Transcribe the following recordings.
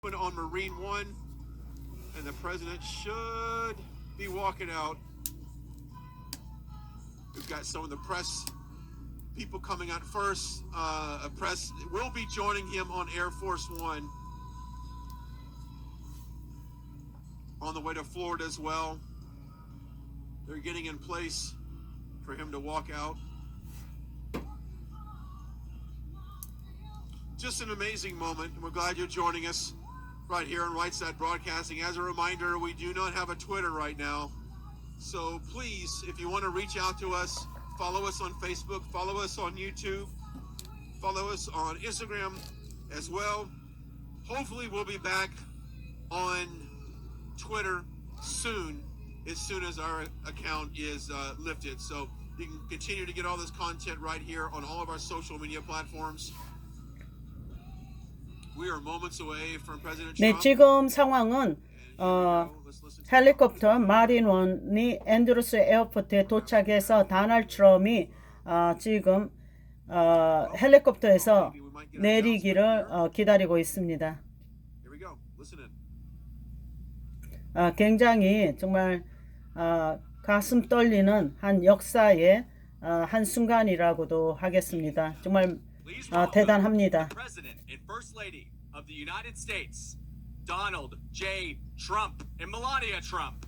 On Marine One, and the president should be walking out. We've got some of the press people coming out first. Press will be joining him on Air Force One on the way to Florida as well. They're getting in place for him to walk out. Just an amazing moment, and we're glad you're joining us right here on Right Side Broadcasting. As a reminder, we do not have a Twitter right now. So please, if you want to reach out to us, follow us on Facebook, follow us on YouTube, follow us on Instagram as well. Hopefully we'll be back on Twitter soon as our account is lifted. So you can continue to get all this content right here on all of our social media platforms. We are moments away from President 네, Trump. 지금 상황은 헬리콥터 마린원이 앤드루스 에어포트에 도착해서 다널드 트럼이 지금 헬리콥터에서 내리기를 기다리고 있습니다. 굉장히 정말 가슴 떨리는 한 역사의 한 순간이라고도 하겠습니다. 정말 대단합니다. Of the United States, Donald J. Trump and Melania Trump.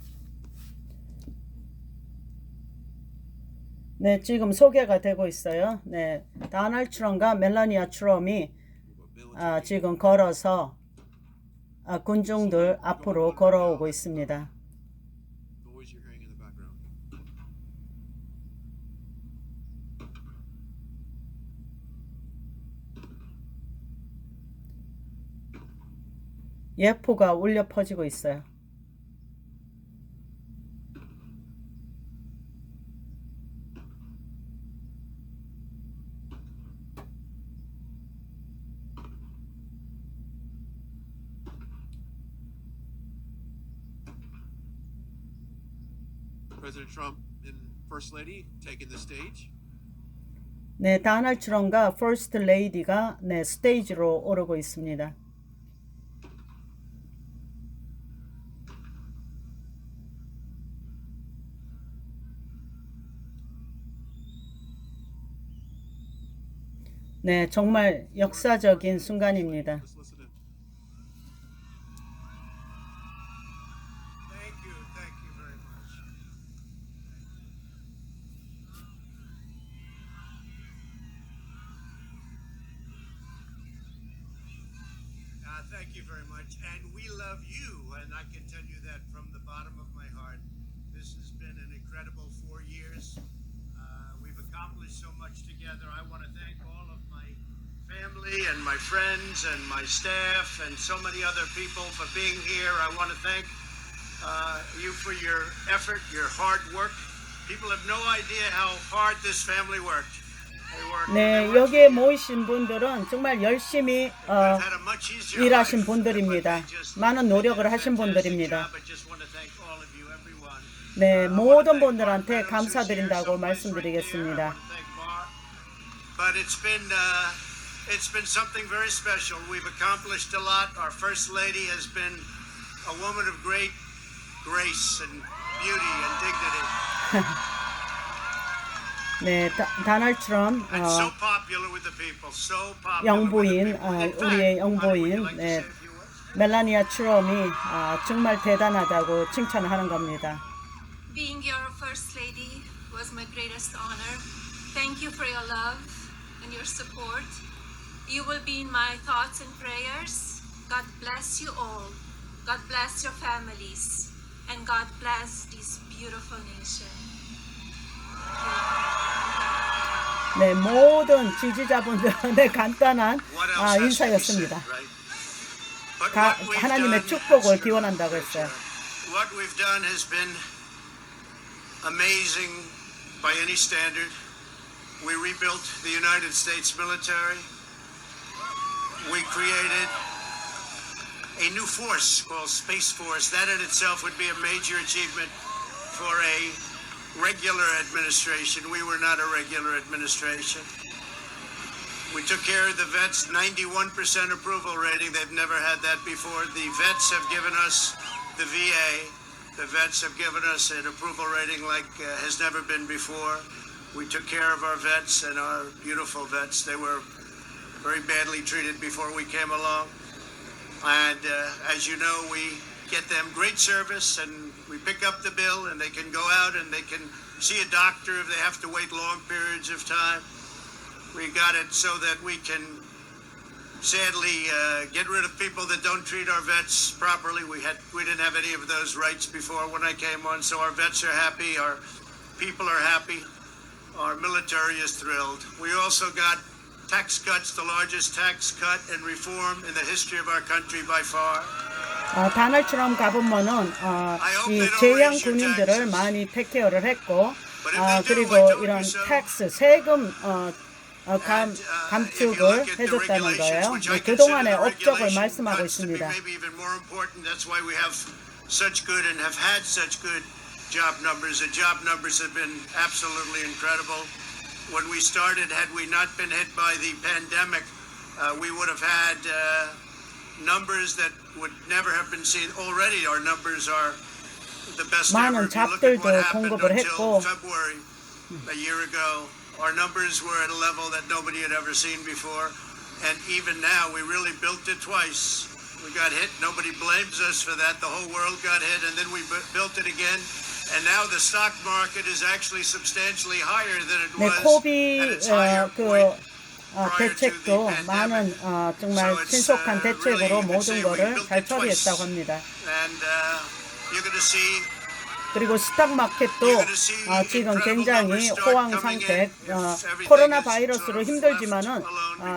네, 지금 소개가 되고 있어요. 네, 다널드 트럼과 멜라니아 트럼이 지금 걸어서 군중들 앞으로 걸어오고 있습니다. 예포가 울려 퍼지고 있어요. President Trump and First Lady taking the stage. 네, 다널드 트럼과 퍼스트 레이디가 네, 스테이지로 오르고 있습니다. 네, 정말 역사적인 순간입니다. Thank you very much, and we love you, and I can tell you that from the bottom of my heart. This has been an incredible 4 years. We've accomplished so much together. I want to thank all of my family and my friends and my staff and so many other people for being here. I want to thank you for your effort, your hard work. People have no idea how hard this family worked. 네, 여기에 모이신 분들은 정말 열심히 일하신 분들입니다. 많은 노력을 하신 분들입니다. 네, 모든 분들한테 감사드린다고 말씀드리겠습니다. But it's been something very special. We've accomplished a lot. Our First Lady has been a woman of great grace and beauty and dignity. 네, 다널드 트럼 영부인, 우리의 영부인 네, 멜라니아 트럼이 정말 대단하다고 칭찬을 하는 겁니다. Being your first lady was my greatest honor. Thank you for your love and your support. You will be in my thoughts and prayers. God bless you all. God bless your families. And God bless this beautiful nation. 네, 모든 지지자분들의 간단한 인사였습니다. 하나님의 축복을 기원한다고 했어요. What we've done has been amazing by any standard. We rebuilt the United States military. We created a new force called Space Force. That in itself would be a major achievement for a regular administration. We were not a regular administration. We took care of the vets, 91% approval rating. They've never had that before. The vets have given us, the VA, the vets have given us an approval rating like has never been before. We took care of our vets and our beautiful vets. They were very badly treated before we came along. And as you know, we get them great service and we pick up the bill and they can go out and they can see a doctor if they have to wait long periods of time. We got it so that we can sadly get rid of people that don't treat our vets properly. We didn't have any of those rights before when I came on, so our vets are happy, our people are happy, our military is thrilled. We also got tax cuts, the largest tax cut and reform in the history of our country by far. 다날처럼 가보면은 이 재향 군인들을 많이 테케어를 했고 그리고 이런 텍스 세금 감축을 해줬다는 거예요. 그동안의 업적을 말씀하고 있습니다. That's why we have such good and have had such good job numbers. The job numbers have been absolutely incredible. When we started, had we not been hit by the pandemic, we would have had numbers that would never have been seen. Already our numbers are the best ever. 많은 If you look at what 잡들도 happened 공급을 until 했고 February a year ago, our numbers were at a level that nobody had ever seen before. And even now, we really built it twice. We got hit. Nobody blames us for that. The whole world got hit, and then we built it again. And now the stock market is actually substantially higher than it 네, was 코비 at its higher point. 대책도 많은 정말 신속한 대책으로 모든 거를 잘 처리했다고 합니다. And you're going to see 그리고 스탁 마켓도 지금 굉장히 호황 상태, 코로나 바이러스로 힘들지만은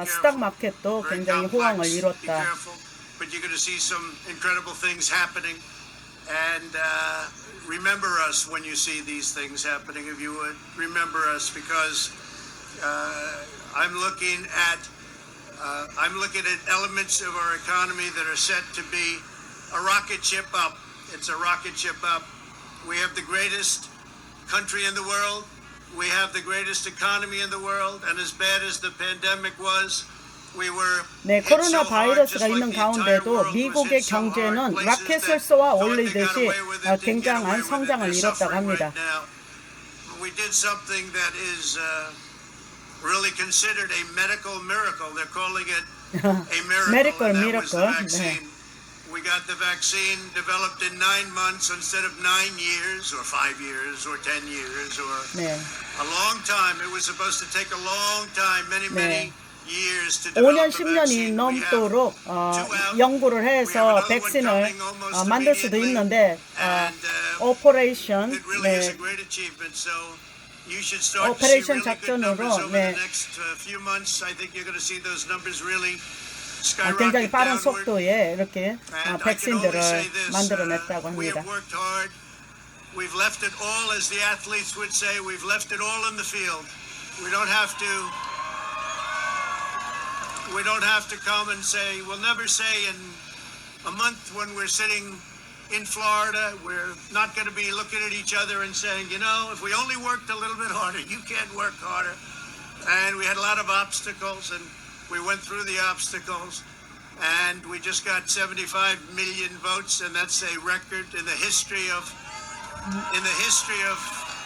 스탁 마켓도 굉장히 호황을 이뤘다. But you're going to see some incredible things happening, and remember us when you see these things happening. If you would remember us, because I'm looking at elements of our economy that are set to be a rocket ship up. It's a rocket ship up. We have the greatest country in the world. We have the greatest economy in the world. And as bad as the pandemic was, we were 네, 코로나 바이러스가 있는 가운데도 미국의 경제는 라켓을 쏘아 올리듯이 굉장한 성장을 이뤘다고 합니다. We did something that is really considered a medical miracle. They're calling it a miracle. medical and that was the miracle. vaccine. We got the vaccine developed in 9 months instead of 9 years or 5 years or 10 years or a long time. It was supposed to take a long time, many years to develop 5년, a 10년이 vaccine. 넘도록 연구를 해서 백신을 만들 수도 있는데 오퍼레이션 오퍼레이션 작전으로 굉장히 빠른 속도에 이렇게 백신들을 만들어냈다고 합니다. We've left it all, as the athletes would say, we've left it all in the field. We don't have to come and say, we'll never say in a month when we're sitting in Florida, we're not going to be looking at each other and saying, you know, if we only worked a little bit harder, you can't work harder. And we had a lot of obstacles, and we went through the obstacles, and we just got 75 million votes, and that's a record in the history of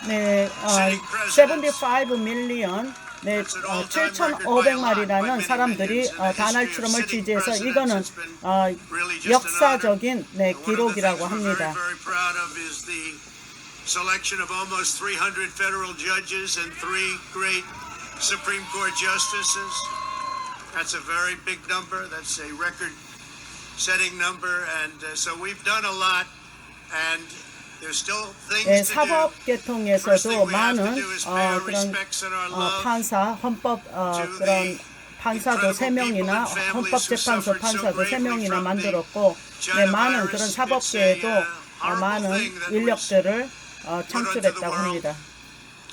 네, 75 밀리언, 네, 7,500마리라는 사람들이 다널드 트럼프를 지지해서 이거는 역사적인 기록이라고 합니다. Selection of almost 300 federal judges and 3 great Supreme Court justices. That's a very big number. That's a record-setting number, and so we've done a lot, and there's still things to do. 사법 계통에서도 많은 그런 판사, 헌법 그런 판사도 3명이나 헌법재판소 판사도 3명이나 만들었고, 많은 그런 사법계에도 많은 인력들을 창출했다고 합니다.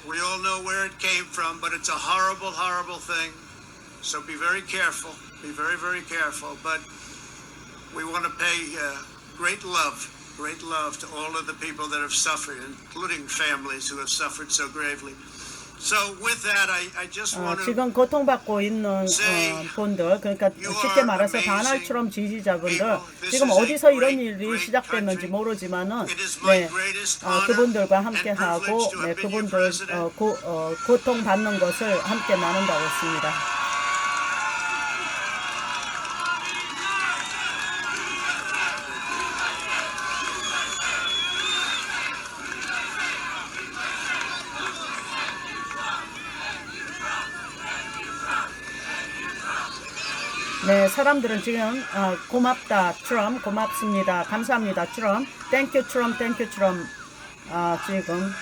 We all know where it came from, but it's a horrible, horrible thing. So be very careful. Be very, very careful. But we want to pay great love to all of the people that have suffered, including families who have suffered so gravely. So with that, I just want to 지금 고통받고 있는 분들, 그러니까 쉽게 말해서 다날 트럼프 지지자분들, 지금 어디서 이런 일이 시작됐는지 모르지만은 네, 그분들과 함께하고 네, 그분들 고통받는 것을 함께 나눈다고 했습니다. 네, 사람들은 지금 고맙다 트럼프, 고맙습니다, 감사합니다 트럼프, 땡큐 트럼프, 땡큐 트럼프 지금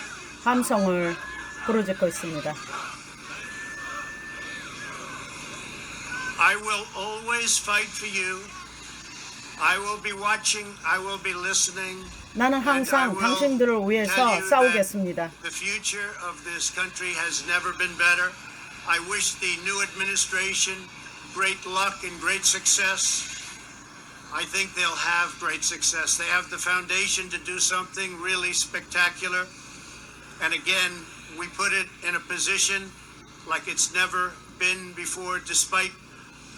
함성을 부르짖고 있습니다. I will always fight for you. I will be watching. I will be listening. 나는 항상 당신들을 위해서 싸우겠습니다. The future of this country has never been better. I wish the new administration great luck and great success. I think they'll have great success. They have the foundation to do something really spectacular. And again, we put it in a position like it's never been before, despite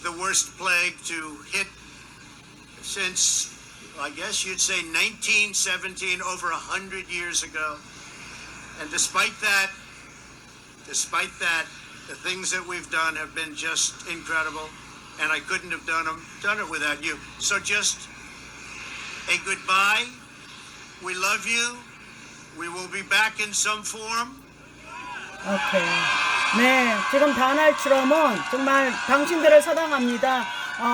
the worst plague to hit since, I guess you'd say 1917, over 100 years ago. And despite that, the things that we've done have been just incredible, and I couldn't have done it without you. So just a goodbye. We love you. We will be back in some form. 오케이. 네, 지금 다날 트럼은 정말 당신들을 사랑합니다.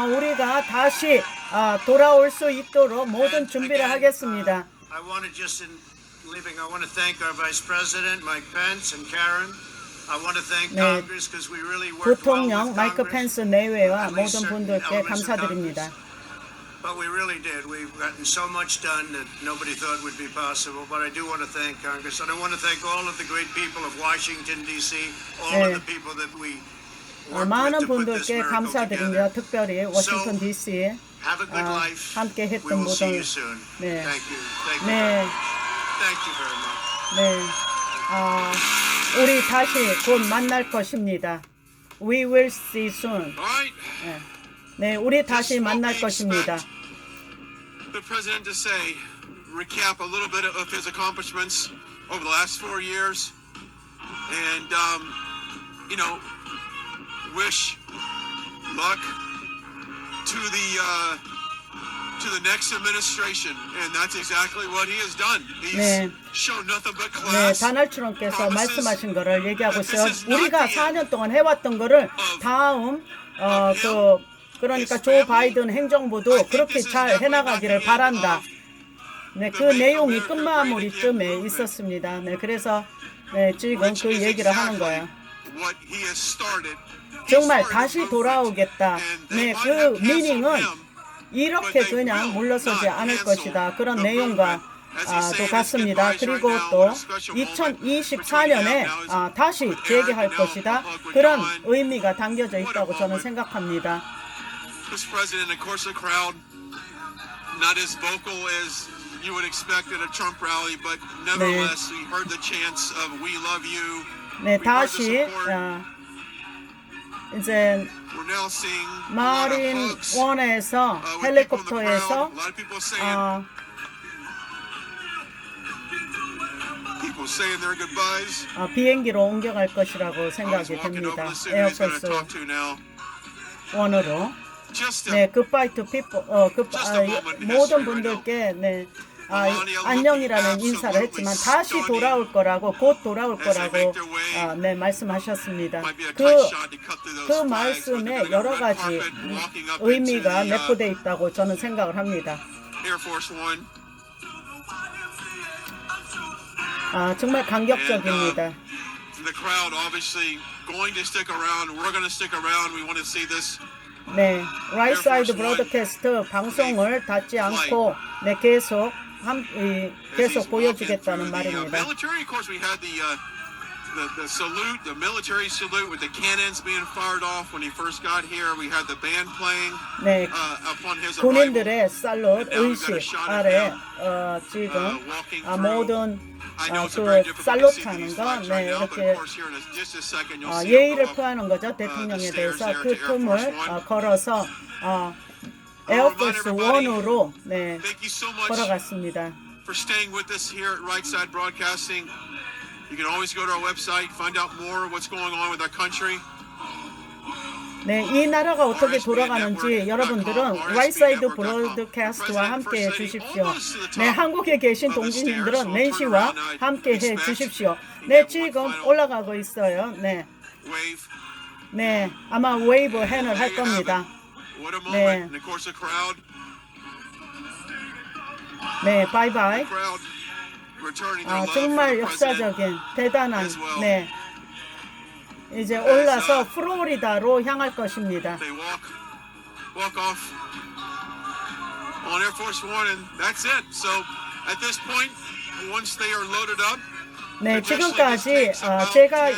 우리가 다시 돌아올 수 있도록 모든 준비를 하겠습니다. I want to just in leaving, I want to thank our Vice President Mike Pence and Karen. I want to thank Congress because we really worked well 부통령 with 마이크 Congress. 펜스 내외와 모든 분들께 감사드립니다. But we really did. We've gotten so much done that nobody thought would be possible. But I do want to thank Congress, and I want to thank all of the great people of Washington D.C., all of the people that we worked 많은 with to put this 분들께 miracle together. 감사드립니다. 특별히 워싱턴 D.C.에 Have a good life. 함께 We 했던 will see 모든 you soon. 네. Thank you. Thank you. 네, Thank you very much. 네, 우리 다시 곧 만날 것입니다. We will see soon. All right. 네, 우리 다시 만날 것입니다. The president to say, recap a little bit of his accomplishments over the last 4 years, and wish luck to the next administration, and that's exactly what he has done. He's shown nothing but 네, class. 다날트럼께서 말씀하신 거를 얘기하고 있어요. 우리가 4년 동안 해왔던 거를 다음 그러니까 조 바이든 행정부도 그렇게 잘 해나가기를 바란다. 네, 그 내용이 끝마무리쯤에 있었습니다. 네, 그래서 네, 지금 그 얘기를 하는 거예요. 정말 다시 돌아오겠다. 네, 그 미닝은 이렇게 그냥 물러서지 않을 것이다. 그런 내용과 또 같습니다. 그리고 또 2024년에 다시 재개할 것이다. 그런 의미가 담겨져 있다고 저는 생각합니다. This president, of course, the crowd not as vocal as you would expect at a Trump rally, but nevertheless, we heard the chants of "We love you." 네, 다시 이제 We're now seeing 마린 원에서 헬리콥터에서 people saying their goodbyes. 비행기로 옮겨갈 것이라고 생각이 됩니다. 에어포스 원으로. 네, goodbye to people, 모든 분들께 네, 안녕이라는 인사를 했지만 다시 돌아올 거라고, 곧 돌아올 거라고 네, 말씀하셨습니다. 그 말씀에 여러 가지 의미가 내포되어 있다고 저는 생각을 합니다. 정말 감격적입니다. The crowd obviously going to stick around. We're going to stick around. We want to see this. 네, Right Side 브로드캐스트 방송을 닫지 않고 네, 계속 보여주겠다는 말입니다. the salute, the military salute with the cannons being fired off when he first got here. We had the band playing 네, upon his arrival. 군인들의 살롯 의식 아래 지금 모든 그 살롯하는 거, 네, 이렇게 예의를 표하는 거죠. 대통령에 대해서 그 틈을 걸어서 에어포스 1으로 네, 걸어갔습니다. For staying with us here at Right Side Broadcasting. You can always go to our website, find out more of what's going on with our country. 네, 이 나라가 어떻게 돌아가는지 여러분들은 라이트사이드 브로드캐스트와 함께 해주십시오. 네, 한국에 계신 동지님들은 낸시와 함께 해주십시오. 네, 지금 올라가고 있어요. 네, 네, 아마 웨이브 핸을 할 겁니다. 네, 네, 바이바이. 정말 역사적인 대단한 네. 이제 올라서 플로리다로 향할 것입니다. Walk off on Air Force One, and that's it. So at this point, once they are loaded up. 네, 지금까지 제가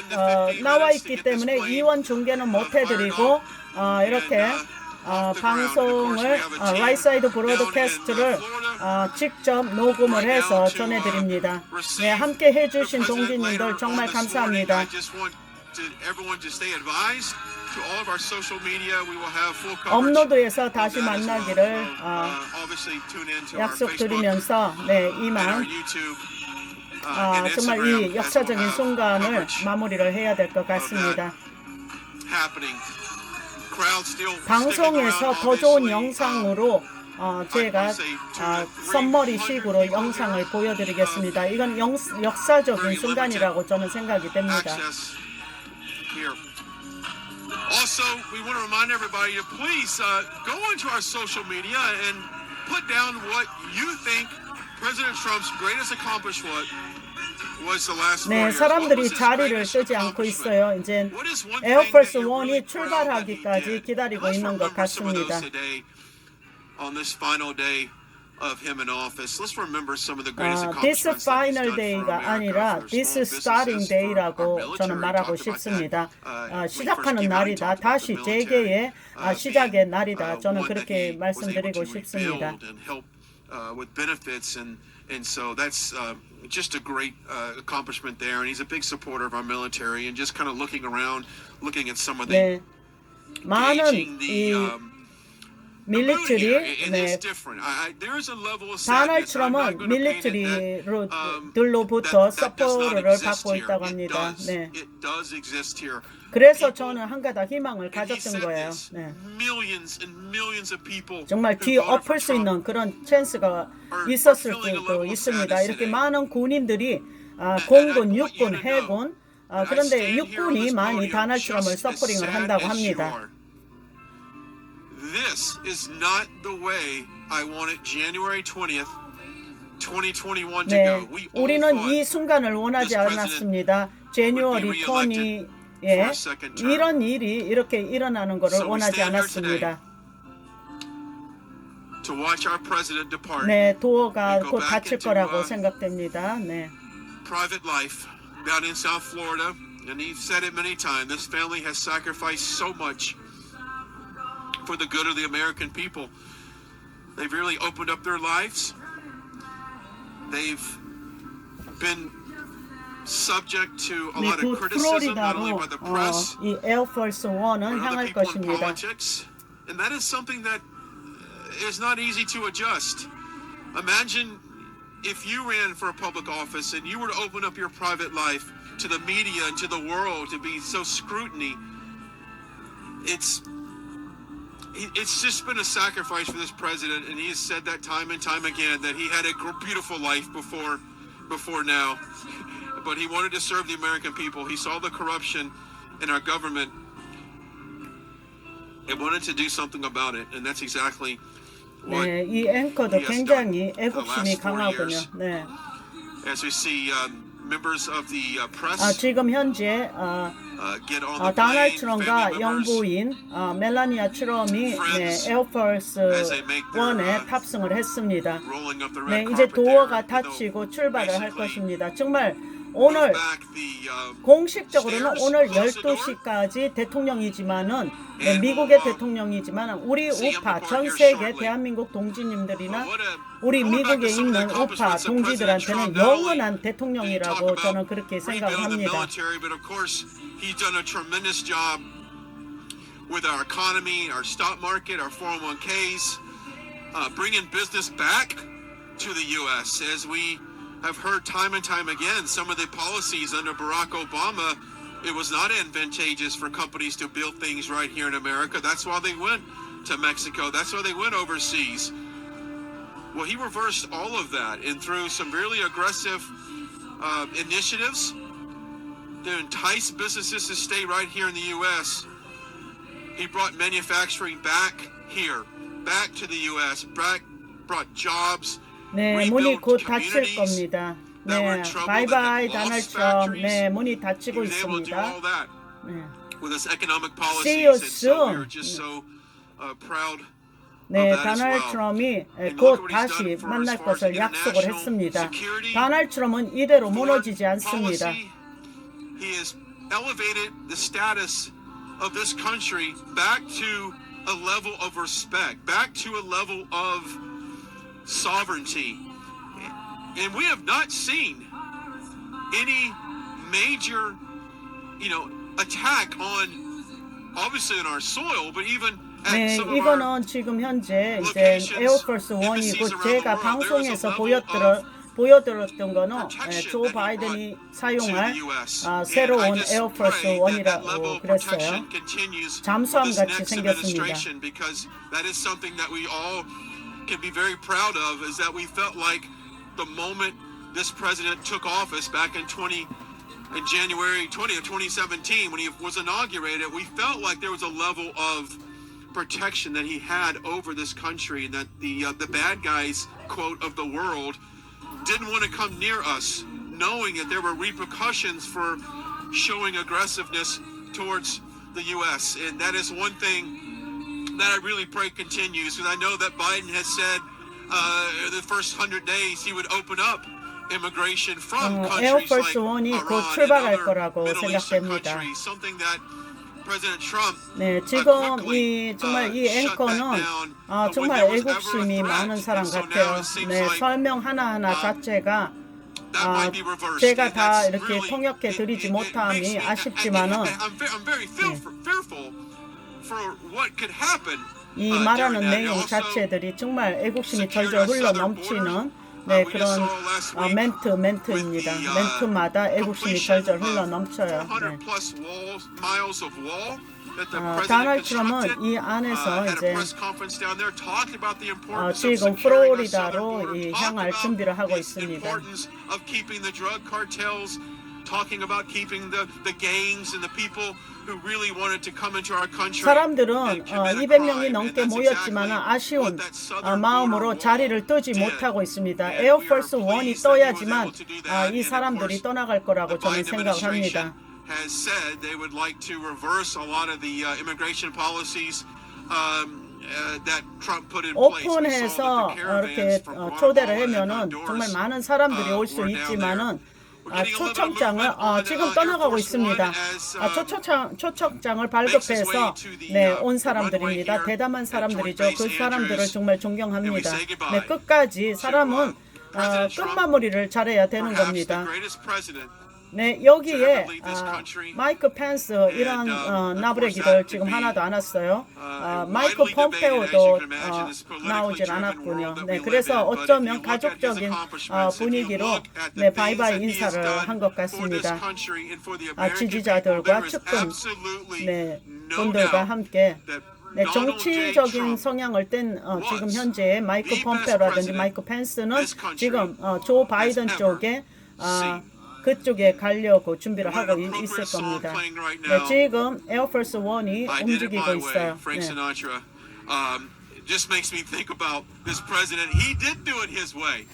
나와 있기 때문에 이원 중계는 못 해드리고 이렇게 방송을 라이트사이드 브로드캐스트를 직접 녹음을 해서 전해드립니다. 네, 함께 해주신 동지님들 정말 감사합니다. 업로드에서 다시 만나기를 약속드리면서 네, 이만 정말 이 역사적인 순간을 마무리를 해야 될 것 같습니다. 방송에서 더 좋은 영상으로 제가 선머리식으로 영상을 보여드리겠습니다. 이건 역사적인 순간이라고 저는 생각이 됩니다. Also, we want to remind everybody to please go into our social media and put down what you think President Trump's greatest accomplishment was the last 4 네, years. 사람들이 자리를 쓰지 않고 있어요. 이제 에어포스 1이 출발하기까지 기다리고 있는 것 같습니다. On this final day of him in office, let's remember some of the greatest This accomplishments that he's final done day가 for America, 아니라 for this small starting businesses, for our day라고 military. 저는 말하고 Talked about 싶습니다. that. When he 시작하는 first came out, he 날이다. talked about 다시 the military, 재개의 시작의 being, 날이다. 저는 one that 그렇게 he was able 말씀드리고 to 싶습니다. rebuild and help with benefits, and so that's just a great accomplishment there. And he's a big supporter of our military. And just kind of looking around, looking at some of the 네, 많은 이 밀리터리, 네, 다널드 트럼프는 밀리터리들로부터 서포트를 받고 있다고 합니다. 네. 그래서 저는 한가닥 희망을 가졌던 거예요. 네. 정말 뒤 엎을 수 있는 그런 찬스가 있었을 수도 있습니다. 이렇게 많은 군인들이 공군, 육군, 해군, 그런데 육군이 많이 다널드 트럼프를 서포팅을 한다고 합니다. This is not the way I wanted January 20th, 2021 to 네, go. We all 우리는 이 thought 순간을 원하지 않았습니다. 제뉴어리 20에 이런 일이 이렇게 일어나는 것을 원하지 않았습니다. to watch our president depart. 네, 도어가 곧 닫힐 거라고 생각됩니다. 네. Private life down in South Florida, and he's said it many times. This family has sacrificed so much for the good of the American people. They've really opened up their lives. They've been subject to a lot of 그 criticism, not only 플로리다로 by the press, 이 에어포스 1은 but other 향할 people in 것입니다. politics. And that is something that is not easy to adjust. Imagine if you ran for a public office and you were to open up your private life to the media and to the world to be so scrutiny. It's just been a sacrifice for this president, and he has said that time and time again that he had a beautiful life before now, but he wanted to serve the American people. He saw the corruption in our government and wanted to do something about it, and that's exactly what 네, 이 앵커도 he has 굉장히 done for the 애국심이 last 4 강하군요. years. 네. As we see members of the press 지금 현재 get on the 다널드 plane, 트럼프가 family members, 영부인 멜라니아 트럼이 네, 에어포스 1에 탑승을 했습니다. rolling up the 네, red 이제 carpet there. 도어가 Though 닫히고 출발을 할 basically 것입니다. 정말 오늘 back the 공식적으로는 오늘 stairs, close the door. 12시까지 대통령이지만은 네, 미국의 대통령이지만 우리 우파 전 세계 대한민국 동지님들이나 우리 미국에 있는 우파 동지들한테는 영원한 대통령이라고 저는 그렇게 생각을 합니다. With our economy, our stock market, our 401ks, bringing business back to the U.S. As we have heard time and time again, some of the policies under Barack Obama, it was not advantageous for companies to build things right here in America. That's why they went to Mexico. That's why they went overseas. Well, he reversed all of that, and through some really aggressive initiatives to entice businesses to stay right here in the U.S., he brought manufacturing back here, back to the U.S., brought jobs, 네, 문이 곧 rebuilt 닫힐 communities 겁니다. that were 네, in trouble, 바이바이 that had lost 다널 트럼프. factories. 네, 문이 닫히고 He was able to do all 있습니다. that 네. with his economic See you policies, and so we soon. are just so proud 네, of that as 다널 well. 트럼이 And 곧 look what he's 다시 done for 만날 as far as 것을 약속을 international 했습니다. security, 다널 트럼은 이대로 foreign 무너지지 않습니다. policy. He has elevated the status of this country back to a level of respect, back to a level of sovereignty. And we have not seen any major, attack on, obviously on our soil, but even at 네, some of our 이거는 지금 현재 이제 에어포스 원이고 제가 방송에서 보여드렸던 거는 조 바이든이 사용할 새로운 에어포스 원이라고 그랬어요. 잠수함 같이 생겼습니다. That is something that we all can be very proud of, is that we felt like the moment this president took office back in January 20th, 2017, when he was inaugurated, we felt like there was a level of protection that he had over this country, and that the bad guys, quote, of the world didn't want to come near us, knowing that there were repercussions for showing aggressiveness towards the U.S. And that is one thing that I really pray continues, because I know that Biden has said the first 100 days he would open up immigration from countries like 에어포스 원이 곧 Iran and 출발할 other 거라고 Middle Eastern 생각됩니다. countries, something that President Trump 네, 지금 정말 이 앵커는 정말 애국심이 많은 사람 같아요. 네, 설명 하나하나 자체가 제가 다 이렇게 통역해 드리지 못함이 아쉽지만은 이 말하는 내용 자체들이 정말 애국심이 절절 흘러 넘치는 그런 멘트입니다. 멘트마다 애국심이 절절 흘러 넘쳐요. 네. 다널드 트럼은 이 안에서 이제 지금 플로리다로 향할 준비를 하고 있습니다. 사람들은 200명이 넘게 모였지만 아쉬운 마음으로 자리를 뜨지 못하고 있습니다. 에어포스 원이 떠야지만 이 사람들이 떠나갈 거라고 저는 생각합니다. has said they would like to reverse a lot of the immigration policies that Trump put in place. 오픈해서 이렇게 초대를 하면은 정말 많은 사람들이 올 수 있지만은 초청장을 지금 떠나가고 있습니다. 초청장을 발급해서 온 사람들입니다. 대담한 사람들이죠. 그 사람들을 정말 존경합니다. 끝까지 사람은 끝마무리를 잘해야 되는 겁니다. 네, 여기에 마이크 펜스 이런 나부레기들 지금 하나도 안 왔어요. 마이크 폼페오도 나오질 않았군요. 네, 그래서 어쩌면 가족적인 분위기로 바이바이 인사를 한 것 같습니다. 지지자들과 측근 분들과 함께 정치적인 성향을 뗀 지금 현재 마이크 폼페오라든지 마이크 펜스는 지금 조 바이든 쪽에 그쪽에 가려고 준비를 하고 있을 겁니다. 지금 에어포스 원이 움직이고 있어요. Just makes me think about this president. He did do it his way.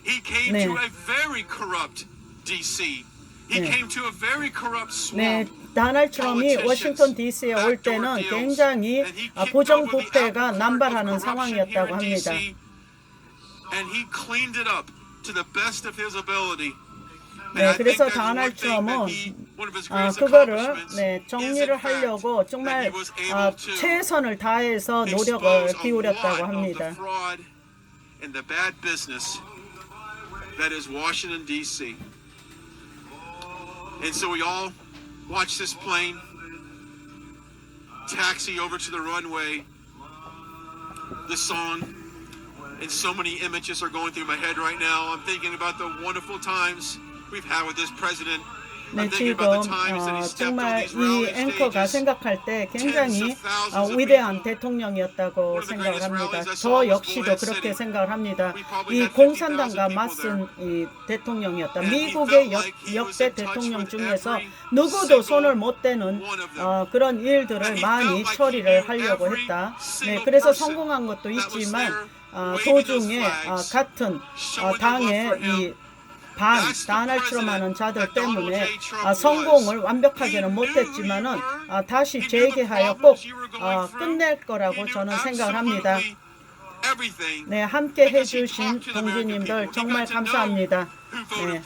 He came to a very corrupt DC. He came to a very corrupt swamp. 다널드 트럼이 워싱턴 DC에 올 때는 굉장히 부정부패가 남발하는 상황이었다고 합니다. And he cleaned it up to the best of his ability. 네, 그래서 다날 트럼은 그거를 네, 정리를 하려고 정말 최선을 다해서 노력을 기울였다고 합니다. And the bad business that is Washington D.C. And so we all watch this plane taxi over to the runway. The song and so many images are going through my head right now. I'm thinking about the wonderful times we've had with this president. 네, 지금 정말 이 앵커가 생각할 때 굉장히 위대한 대통령이었다고 생각을 합니다. 저 역시도 그렇게 생각을 합니다. 이 공산당과 맞선 이 대통령이었다. 미국의 역대 대통령 중에서 누구도 손을 못 대는 그런 일들을 많이 처리를 하려고 했다. 네, 그래서 성공한 것도 있지만 도중에 같은 당의 이 다날 트럼프 하는 자들 때문에 성공을 완벽하게는 못했지만은 다시 재개하여 꼭 끝낼 거라고 저는 생각을 합니다. 네, 함께 해주신 동지님들 정말 감사합니다. 네.